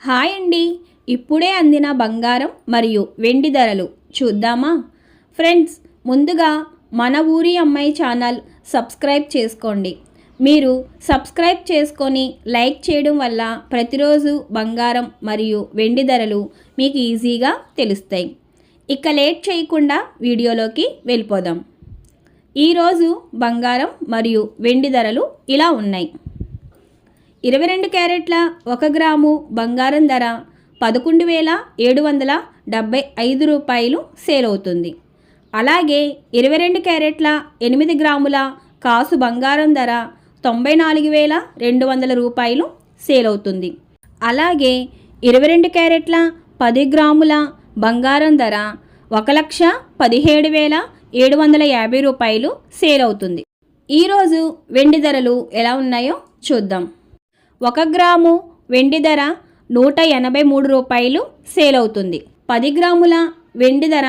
Hi అండి. ఇప్పుడే అందిన బంగారం మరియు వెండి ధరలు చూద్దామా? ఫ్రెండ్స్, ముందుగా మన ఊరి అమ్మాయి ఛానల్ సబ్స్క్రైబ్ చేసుకోండి. మీరు సబ్స్క్రైబ్ చేసుకొని లైక్ చేయడం వల్ల ప్రతిరోజు బంగారం మరియు వెండి ధరలు మీకు ఈజీగా తెలుస్తాయి. ఇక లేట్ చేయకుండా వీడియోలోకి వెళ్ళిపోదాం. ఈరోజు బంగారం మరియు వెండి ధరలు ఇలా ఉన్నాయి. 22 క్యారెట్ల 1 గ్రాము బంగారం ధర 11,775 రూపాయలు సేల్ అవుతుంది. అలాగే 22 క్యారెట్ల 8 గ్రాముల కాసు బంగారం ధర 94,200 రూపాయలు సేల్ అవుతుంది. అలాగే 22 క్యారెట్ల 10 గ్రాముల బంగారం ధర 1,17,750 రూపాయలు సేల్ అవుతుంది. ఈరోజు వెండి ధరలు ఎలా ఉన్నాయో చూద్దాం. 1 గ్రాము వెండి ధర 183 రూపాయలు సేల్ అవుతుంది. 10 గ్రాముల వెండి ధర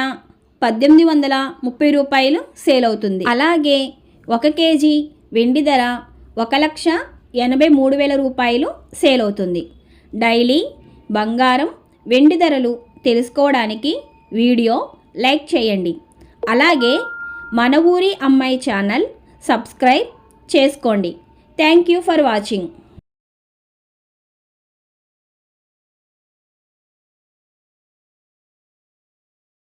1,830 రూపాయలు సేల్ అవుతుంది. అలాగే 1 కేజీ వెండి ధర 1,83,000 రూపాయలు సేల్ అవుతుంది. డైలీ బంగారం వెండి ధరలు తెలుసుకోవడానికి వీడియో లైక్ చేయండి. అలాగే మన ఊరి అమ్మాయి ఛానల్ సబ్స్క్రైబ్ చేసుకోండి. Thank you for watching.